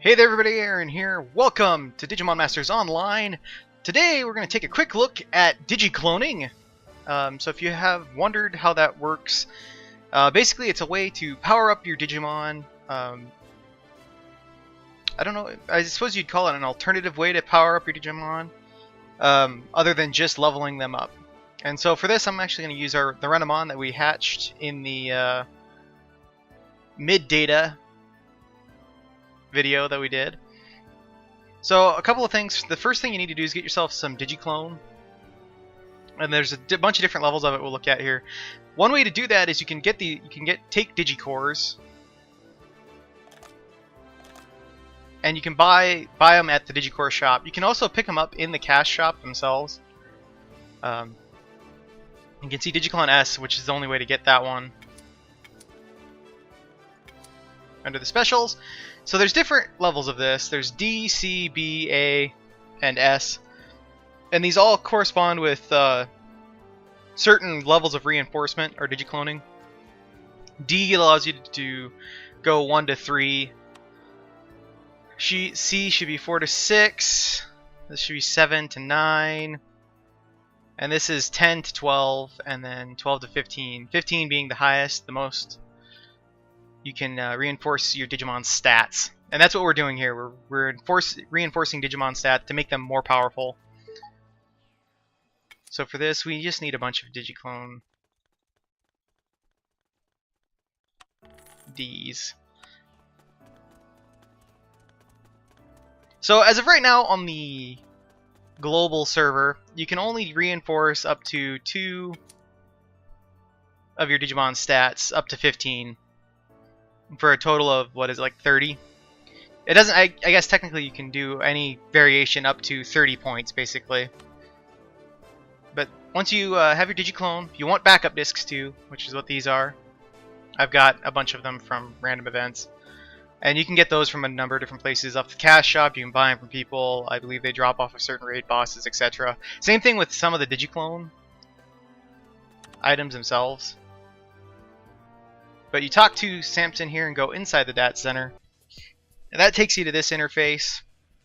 Hey there everybody, Aaron here. Welcome to Digimon Masters Online. Today we're going to take a quick look at Digicloning. So if you have wondered how that works, basically it's a way to power up your Digimon. I don't know, I suppose you'd call it an alternative way to power up your Digimon, other than just leveling them up. And so for this I'm actually going to use the Renamon that we hatched in the mid-data video that we did. So a couple of things. The first thing you need to do is get yourself some Digiclone, and there's a bunch of different levels of it we'll look at here. One way to do that is you can take Digicores, and you can buy them at the Digicore shop. You can also pick them up in the cash shop themselves. You can see Digiclone S, which is the only way to get that one, under the specials. So there's different levels of this. There's D, C, B, A, and S. And these all correspond with certain levels of reinforcement or Digicloning. D allows you to go 1 to 3. C should be 4 to 6. This should be 7 to 9. And this is 10 to 12, and then 12 to 15. 15 being the highest, the most you can reinforce your Digimon's stats. And that's what we're doing here. We're reinforcing Digimon stats to make them more powerful. So for this, we just need a bunch of Digiclone Ds. So as of right now on the global server, you can only reinforce up to 2 of your Digimon stats, up to 15. For a total of, what is it, like 30? It doesn't, I guess technically you can do any variation up to 30 points, basically. But once you have your Digiclone, you want backup discs too, which is what these are. I've got a bunch of them from random events. And you can get those from a number of different places. Off the cash shop, you can buy them from people. I believe they drop off of certain raid bosses, etc. Same thing with some of the Digiclone items themselves. But you talk to Samson here and go inside the DAT Center. And that takes you to this interface,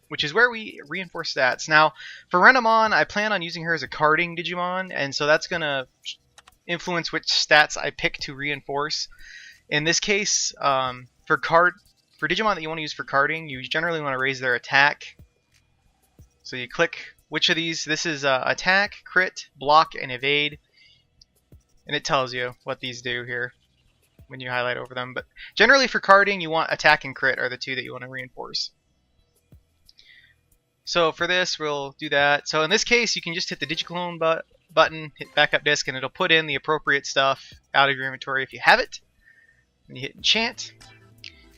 which is where we reinforce stats. Now, for Renamon, I plan on using her as a carding Digimon, and so that's going to influence which stats I pick to reinforce. In this case, for Digimon that you want to use for carding, you generally want to raise their attack. So you click which of these. This is attack, crit, block, and evade. And it tells you what these do here when you highlight over them. But generally for carding, you want attack and crit are the two that you want to reinforce. So for this, we'll do that. So in this case, you can just hit the Digiclone button, hit backup disk, and it'll put in the appropriate stuff out of your inventory if you have it. And you hit enchant.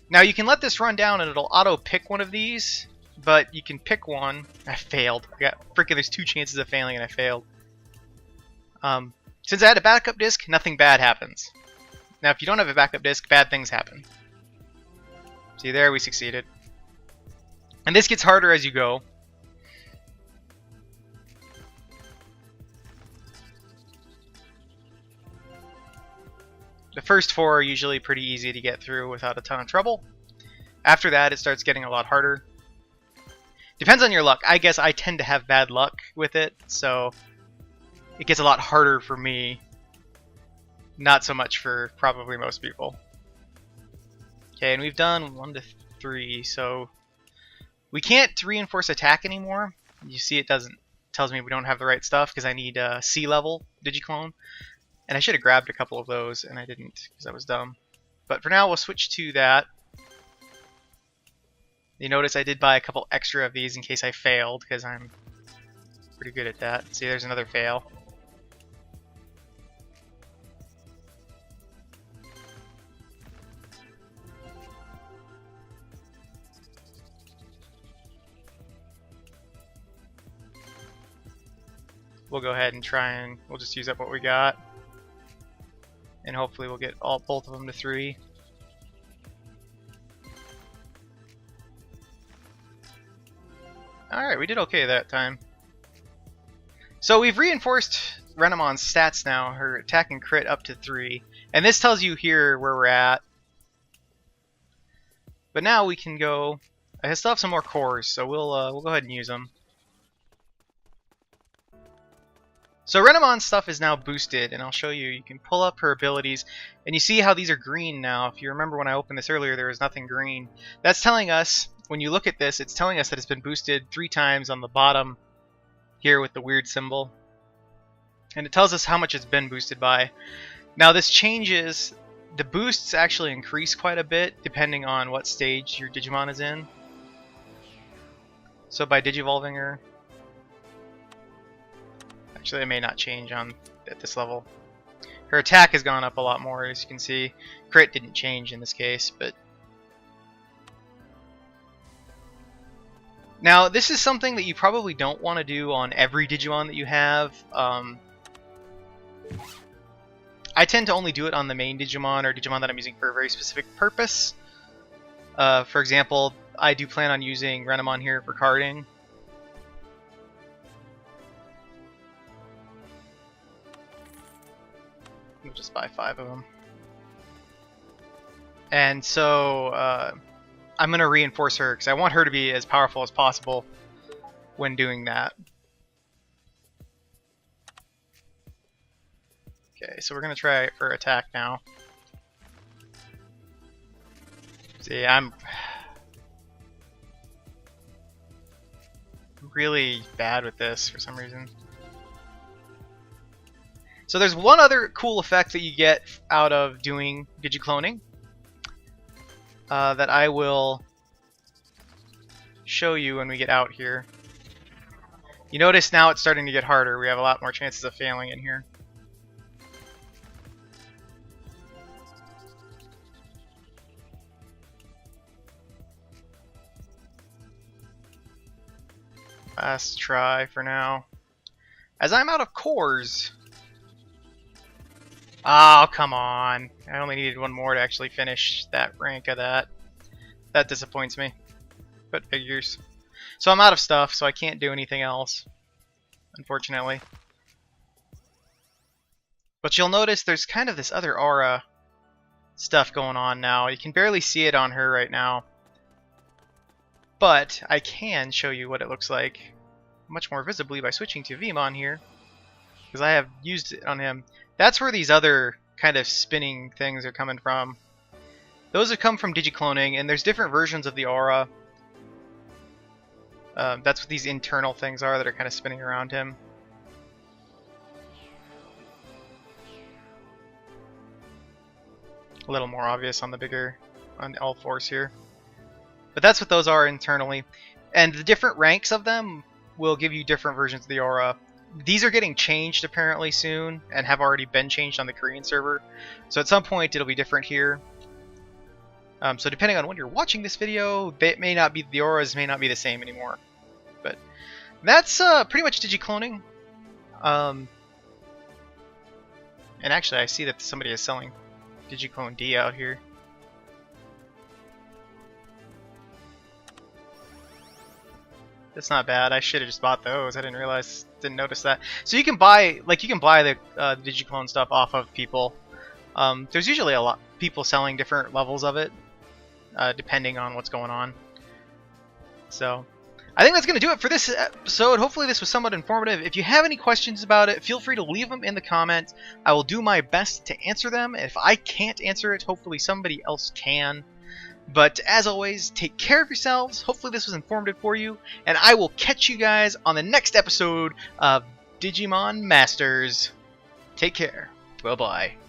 Now you can let this run down and it'll auto pick one of these, but you can pick one. I failed. There's 2 chances of failing and I failed. Since I had a backup disk, nothing bad happens. Now if you don't have a backup disk, bad things happen. See there, we succeeded. And this gets harder as you go. The first 4 are usually pretty easy to get through without a ton of trouble. After that, it starts getting a lot harder. Depends on your luck. I guess I tend to have bad luck with it, so it gets a lot harder for me. Not so much for probably most people. Okay, and we've done 1 to 3, so we can't reinforce attack anymore. You see it tells me we don't have the right stuff because I need a C level Digiclone. And I should have grabbed a couple of those, and I didn't because I was dumb. But for now, we'll switch to that. You notice I did buy a couple extra of these in case I failed, because I'm pretty good at that. See, there's another fail. We'll go ahead and we'll just use up what we got. And hopefully we'll get both of them to 3. Alright, we did okay that time. So we've reinforced Renamon's stats now, her attack and crit up to 3. And this tells you here where we're at. But now we can go I still have some more cores, so we'll go ahead and use them. So Renamon's stuff is now boosted, and I'll show you. You can pull up her abilities, and you see how these are green now. If you remember when I opened this earlier, there was nothing green. That's telling us, when you look at this, it's telling us that it's been boosted 3 times on the bottom here with the weird symbol. And it tells us how much it's been boosted by. Now this changes, the boosts actually increase quite a bit depending on what stage your Digimon is in. So by digivolving her, actually, it may not change at this level. Her attack has gone up a lot more, as you can see. Crit didn't change in this case, but... Now, this is something that you probably don't want to do on every Digimon that you have. I tend to only do it on the main Digimon, or Digimon that I'm using for a very specific purpose. For example, I do plan on using Renamon here for carding. We'll just buy 5 of them. And so I'm going to reinforce her because I want her to be as powerful as possible when doing that. Okay, so we're going to try it for attack now. See, I'm really bad with this for some reason. So there's one other cool effect that you get out of doing Digicloning that I will show you when we get out here. You notice now it's starting to get harder. We have a lot more chances of failing in here. Last try for now. As I'm out of cores. Oh, come on. I only needed one more to actually finish that rank of that. That disappoints me. But figures. So I'm out of stuff, so I can't do anything else. Unfortunately. But you'll notice there's kind of this other aura stuff going on now. You can barely see it on her right now. But I can show you what it looks like much more visibly by switching to Leviamon here. Because I have used it on him. That's where these other kind of spinning things are coming from. Those have come from Digicloning, and there's different versions of the aura. That's what these internal things are that are kind of spinning around him. A little more obvious on the bigger, on all 4s here. But that's what those are internally. And the different ranks of them will give you different versions of the aura. These are getting changed apparently soon, and have already been changed on the Korean server. So at some point it'll be different here. So depending on when you're watching this video, it may not be, the auras may not be the same anymore. But that's pretty much Digicloning. And actually I see that somebody is selling Digiclone D out here. That's not bad. I should have just bought those. I didn't notice that. So you can buy, the Digiclone stuff off of people. There's usually a lot people selling different levels of it, depending on what's going on. So I think that's going to do it for this episode. Hopefully this was somewhat informative. If you have any questions about it, feel free to leave them in the comments. I will do my best to answer them. If I can't answer it, hopefully somebody else can. But as always, take care of yourselves. Hopefully this was informative for you. And I will catch you guys on the next episode of Digimon Masters. Take care. Bye-bye.